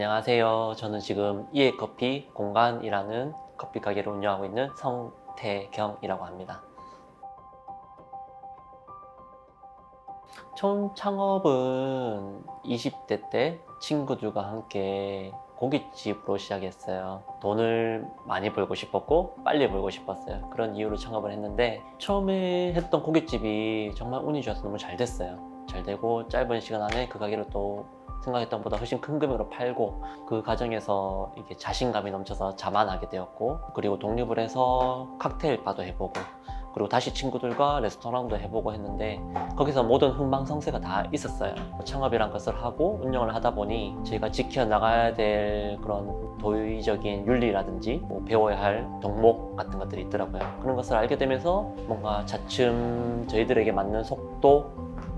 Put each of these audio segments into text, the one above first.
안녕하세요. 저는 지금 이에커피 공간이라는 커피 가게를 운영하고 있는 성태경이라고 합니다. 처음 창업은 20대 때 친구들과 함께 고깃집으로 시작했어요. 돈을 많이 벌고 싶었고 빨리 벌고 싶었어요. 그런 이유로 창업을 했는데 처음에 했던 고깃집이 정말 운이 좋아서 너무 잘 됐어요. 잘 되고 짧은 시간 안에 그 가게를 또 생각했던 것보다 훨씬 큰 금액으로 팔고, 그 과정에서 이게 자신감이 넘쳐서 자만하게 되었고, 그리고 독립을 해서 칵테일 바도 해보고, 그리고 다시 친구들과 레스토랑도 해보고 했는데 거기서 모든 흥망성쇠가 다 있었어요. 창업이란 것을 하고 운영을 하다 보니 저희가 지켜나가야 될 그런 도의적인 윤리라든지 배워야 할 덕목 같은 것들이 있더라고요. 그런 것을 알게 되면서 뭔가 차츰 저희들에게 맞는 속도,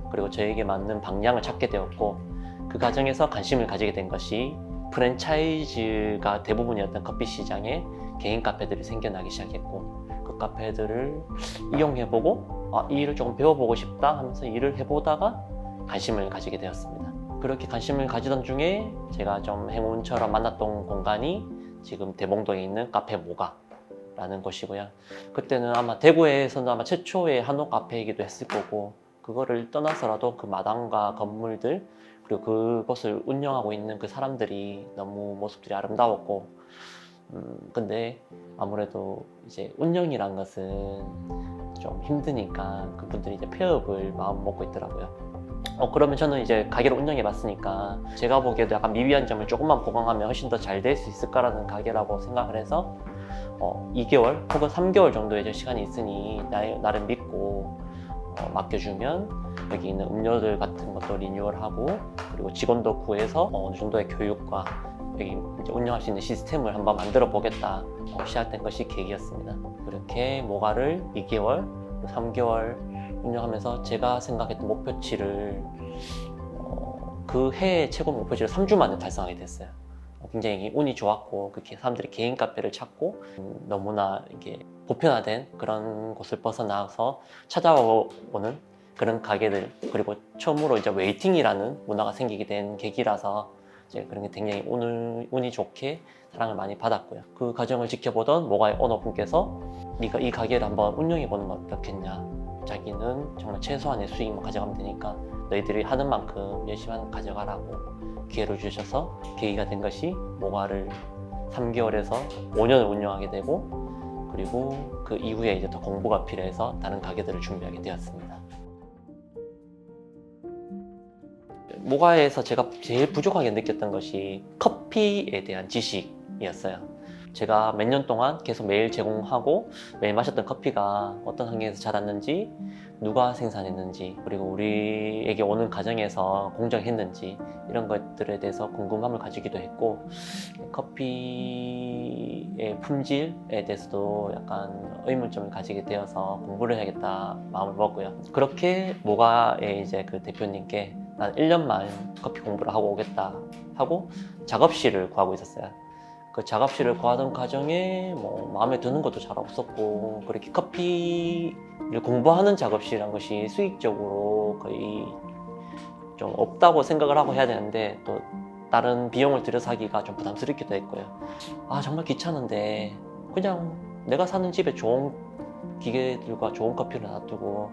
그리고 저에게 맞는 방향을 찾게 되었고, 그 과정에서 관심을 가지게 된 것이 프랜차이즈가 대부분이었던 커피 시장에 개인 카페들이 생겨나기 시작했고, 그 카페들을 이용해보고 이 일을 조금 배워보고 싶다 하면서 일을 해보다가 관심을 가지게 되었습니다. 그렇게 관심을 가지던 중에 제가 좀 행운처럼 만났던 공간이 지금 대봉동에 있는 카페 모가라는 곳이고요. 그때는 아마 대구에서는 아마 최초의 한옥 카페이기도 했을 거고, 그거를 떠나서라도 그 마당과 건물들, 그리고 그것을 운영하고 있는 그 사람들이 너무 모습들이 아름다웠고, 근데 아무래도 이제 운영이란 것은 좀 힘드니까 그분들이 이제 폐업을 마음 먹고 있더라고요. 그러면 저는 이제 가게를 운영해 봤으니까 제가 보기에도 약간 미비한 점을 조금만 보강하면 훨씬 더 잘 될 수 있을까라는 가게라고 생각을 해서 2개월 혹은 3개월 정도의 이제 시간이 있으니 나를 믿고 맡겨주면 여기 있는 음료들 같은 것도 리뉴얼하고, 그리고 직원도 구해서 어느 정도의 교육과 여기 이제 운영할 수 있는 시스템을 한번 만들어 보겠다 시작된 것이 계기였습니다. 그렇게 모가를 2개월, 3개월 운영하면서 제가 생각했던 목표치를 그 해의 최고 목표치를 3주 만에 달성하게 됐어요. 굉장히 운이 좋았고, 그렇게 사람들이 개인 카페를 찾고 너무나 이게 보편화된 그런 곳을 벗어나서 찾아오는 그런 가게들, 그리고 처음으로 이제 웨이팅이라는 문화가 생기게 된 계기라서 이제 그런 게 굉장히 운이 좋게 사랑을 많이 받았고요. 그 과정을 지켜보던 모가의 오너분께서 네가 이 가게를 한번 운영해 보는 건 어떻겠냐, 자기는 정말 최소한의 수익만 가져가면 되니까 너희들이 하는 만큼 열심히 가져가라고 기회를 주셔서 계기가 된 것이 모가를 3개월에서 5년을 운영하게 되고, 그리고 그 이후에 이제 더 공부가 필요해서 다른 가게들을 준비하게 되었습니다. 모가에서 제가 제일 부족하게 느꼈던 것이 커피에 대한 지식이었어요. 제가 몇 년 동안 계속 매일 제공하고 매일 마셨던 커피가 어떤 환경에서 자랐는지, 누가 생산했는지, 그리고 우리에게 오는 과정에서 공정했는지, 이런 것들에 대해서 궁금함을 가지기도 했고, 커피의 품질에 대해서도 약간 의문점을 가지게 되어서 공부를 해야겠다 마음을 먹고요. 그렇게 모가의 이제 그 대표님께 난 1년만 커피 공부를 하고 오겠다 하고 작업실을 구하고 있었어요. 그 작업실을 구하던 과정에 마음에 드는 것도 잘 없었고, 그렇게 커피를 공부하는 작업실이란 것이 수익적으로 거의 좀 없다고 생각을 하고 해야 되는데, 또 다른 비용을 들여서 하기가 좀 부담스럽기도 했고요. 정말 귀찮은데 그냥 내가 사는 집에 좋은 기계들과 좋은 커피를 놔두고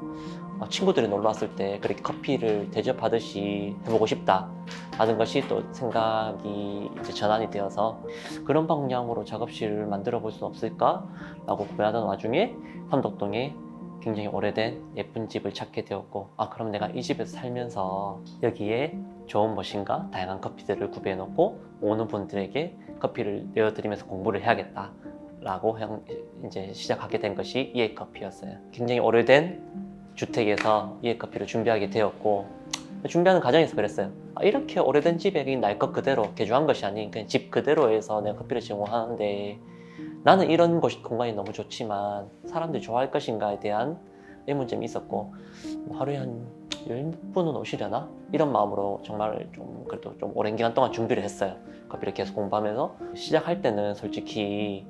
친구들이 놀러 왔을 때 그렇게 커피를 대접하듯이 해보고 싶다 하는 것이 또 생각이 이제 전환이 되어서, 그런 방향으로 작업실을 만들어 볼 수 없을까 라고 고민하던 와중에 삼덕동에 굉장히 오래된 예쁜 집을 찾게 되었고, 그럼 내가 이 집에서 살면서 여기에 좋은 머신과 다양한 커피들을 구비해 놓고 오는 분들에게 커피를 내어드리면서 공부를 해야겠다 라고 이제 시작하게 된 것이 이에커피였어요. 굉장히 오래된 주택에서 이에커피를 준비하게 되었고, 준비하는 과정에서 그랬어요. 이렇게 오래된 집에 날 것 그대로 개조한 것이 아닌 그냥 집 그대로에서 내가 커피를 제공하는데, 나는 이런 공간이 너무 좋지만 사람들이 좋아할 것인가에 대한 의문점이 있었고, 하루에 한 10분은 오시려나? 이런 마음으로 정말 좀 그래도 좀 오랜 기간 동안 준비를 했어요. 커피를 계속 공부하면서. 시작할 때는 솔직히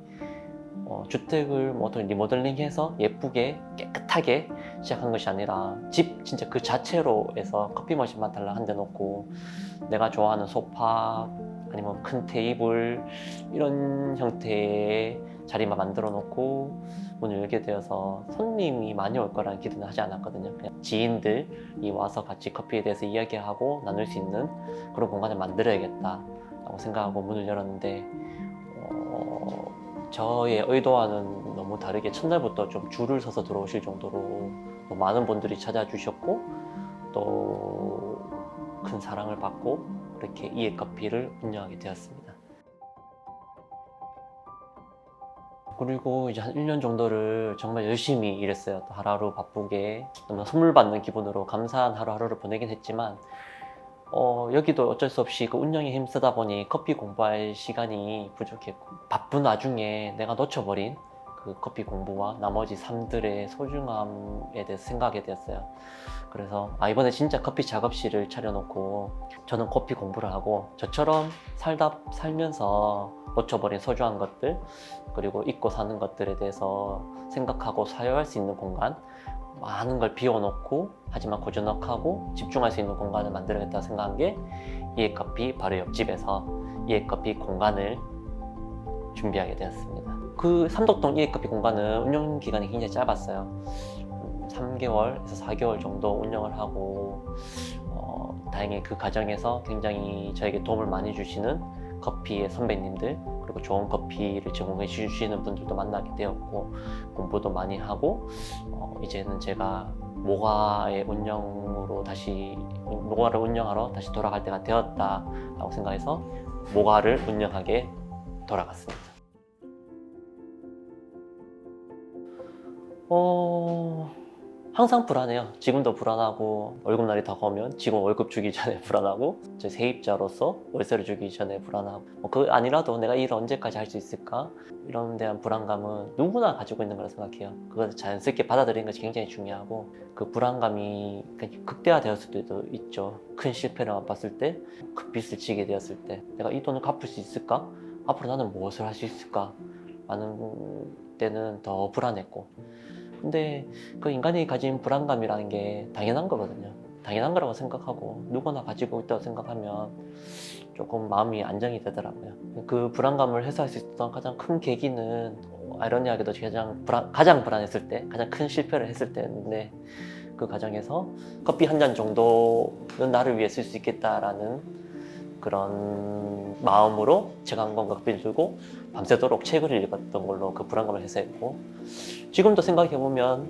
주택을 어떤 리모델링해서 예쁘게 깨끗하게 시작한 것이 아니라 집 진짜 그 자체로 해서 커피 머신만 달라 한 대 놓고 내가 좋아하는 소파, 아니면 큰 테이블 이런 형태의 자리만 만들어 놓고 문을 열게 되어서 손님이 많이 올 거라는 기대는 하지 않았거든요. 그냥 지인들이 와서 같이 커피에 대해서 이야기하고 나눌 수 있는 그런 공간을 만들어야겠다라고 생각하고 문을 열었는데 저의 의도와는 너무 다르게 첫날부터 좀 줄을 서서 들어오실 정도로 많은 분들이 찾아주셨고 또 큰 사랑을 받고 그렇게 이에커피를 운영하게 되었습니다. 그리고 이제 한 1년 정도를 정말 열심히 일했어요. 또 하루하루 바쁘게 너무 선물 받는 기분으로 감사한 하루하루를 보내긴 했지만 여기도 어쩔 수 없이 그 운영에 힘쓰다 보니 커피 공부할 시간이 부족했고 바쁜 와중에 내가 놓쳐버린 그 커피 공부와 나머지 삶들의 소중함에 대해서 생각하게 되었어요. 그래서 이번에 진짜 커피 작업실을 차려놓고 저는 커피 공부를 하고 저처럼 살면서 놓쳐버린 소중한 것들 그리고 잊고 사는 것들에 대해서 생각하고 사유할 수 있는 공간 많은 걸 비워놓고 하지만 고즈넉하고 집중할 수 있는 공간을 만들어야겠다 생각한 게 이에커피 바로 옆집에서 이에커피 공간을 준비하게 되었습니다. 그 삼덕동 이에커피 공간은 운영 기간이 굉장히 짧았어요. 3개월에서 4개월 정도 운영을 하고 다행히 그 과정에서 굉장히 저에게 도움을 많이 주시는 커피의 선배님들 그리고 좋은 커피를 제공해 주시는 분들도 만나게 되었고 공부도 많이 하고 이제는 제가 모가의 모가를 운영하러 다시 돌아갈 때가 되었다라고 생각해서 모가를 운영하게 돌아갔습니다. 항상 불안해요. 지금도 불안하고 월급날이 다가오면 지금 월급 주기 전에 불안하고 제 세입자로서 월세를 주기 전에 불안하고 그 아니라도 내가 일을 언제까지 할 수 있을까? 이런 데한 불안감은 누구나 가지고 있는 거라 생각해요. 그걸 자연스럽게 받아들이는 것이 굉장히 중요하고 그 불안감이 극대화되었을 때도 있죠. 큰 실패를 맛봤을 때, 큰 빚을 지게 되었을 때 내가 이 돈을 갚을 수 있을까? 앞으로 나는 무엇을 할 수 있을까? 라는 때는 더 불안했고 근데 그 인간이 가진 불안감이라는 게 당연한 거거든요. 당연한 거라고 생각하고 누구나 가지고 있다고 생각하면 조금 마음이 안정이 되더라고요. 그 불안감을 해소할 수 있었던 가장 큰 계기는 아이러니하게도 가장 불안했을 때, 가장 큰 실패를 했을 때였는데 그 과정에서 커피 한 잔 정도는 나를 위해 쓸 수 있겠다라는 그런 마음으로 제가 한 건가 커피를 들고 밤새도록 책을 읽었던 걸로 그 불안감을 해소했고 지금도 생각해보면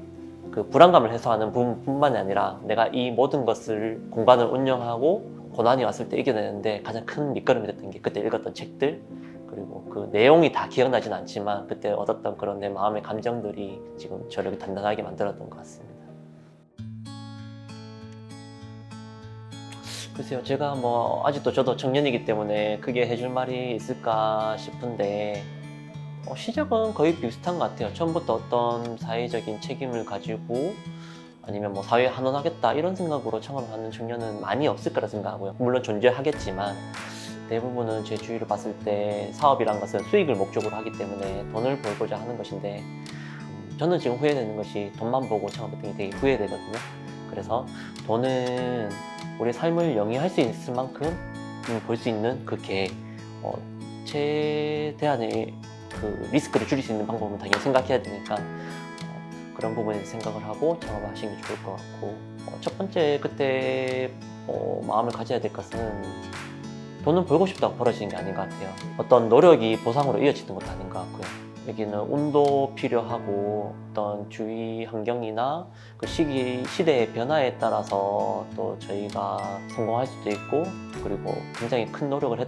그 불안감을 해소하는 부분뿐만이 아니라 내가 이 모든 것을 공간을 운영하고 고난이 왔을 때 이겨내는데 가장 큰 밑거름이 됐던 게 그때 읽었던 책들 그리고 그 내용이 다 기억나진 않지만 그때 얻었던 그런 내 마음의 감정들이 지금 저를 단단하게 만들었던 것 같습니다. 글쎄요, 제가 아직도 저도 청년이기 때문에 크게 해줄 말이 있을까 싶은데 시작은 거의 비슷한 것 같아요. 처음부터 어떤 사회적인 책임을 가지고 아니면 사회에 환원하겠다 이런 생각으로 창업을 하는 청년은 많이 없을 거라 생각하고요. 물론 존재하겠지만 대부분은 제 주위를 봤을 때 사업이란 것은 수익을 목적으로 하기 때문에 돈을 벌고자 하는 것인데 저는 지금 후회되는 것이 돈만 보고 창업했던 게 되게 후회되거든요. 그래서 돈은 우리 삶을 영위할 수 있을 만큼 볼 수 있는 그 계획 최대한의 그 리스크를 줄일 수 있는 방법은 당연히 생각해야 되니까 그런 부분에서 생각을 하고 창업을 하시는 게 좋을 것 같고 첫 번째 그때 마음을 가져야 될 것은 돈은 벌고 싶다고 벌어지는 게 아닌 것 같아요. 어떤 노력이 보상으로 이어지는 것도 아닌 것 같고요. 여기는 운도 필요하고 어떤 주위 환경이나 그 시대의 변화에 따라서 또 저희가 성공할 수도 있고 그리고 굉장히 큰 노력을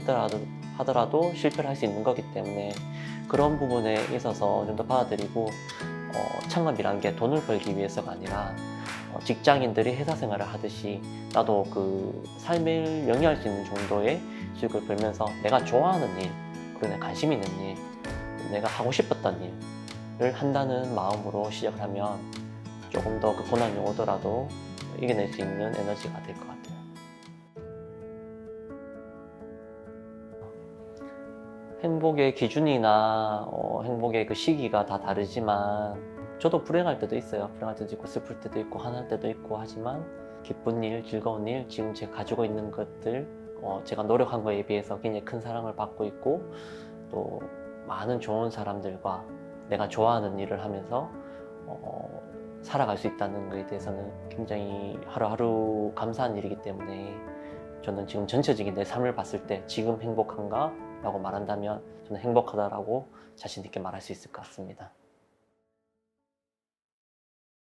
하더라도 실패를 할 수 있는 거기 때문에 그런 부분에 있어서 어느 정도 받아들이고 창업이란 게 돈을 벌기 위해서가 아니라 직장인들이 회사 생활을 하듯이 나도 그 삶을 영위할 수 있는 정도의 수익을 벌면서 내가 좋아하는 일 그리고 내가 관심 있는 일 내가 하고 싶었던 일을 한다는 마음으로 시작을 하면 조금 더 그 고난이 오더라도 이겨낼 수 있는 에너지가 될 것 같아요. 행복의 기준이나 행복의 그 시기가 다 다르지만 저도 불행할 때도 있어요. 불행할 때도 있고 슬플 때도 있고 화날 때도 있고 하지만 기쁜 일, 즐거운 일, 지금 제가 가지고 있는 것들 제가 노력한 거에 비해서 굉장히 큰 사랑을 받고 있고 또 많은 좋은 사람들과 내가 좋아하는 일을 하면서 살아갈 수 있다는 것에 대해서는 굉장히 하루하루 감사한 일이기 때문에 저는 지금 전체적인 내 삶을 봤을 때 지금 행복한가? 라고 말한다면 저는 행복하다라고 자신 있게 말할 수 있을 것 같습니다.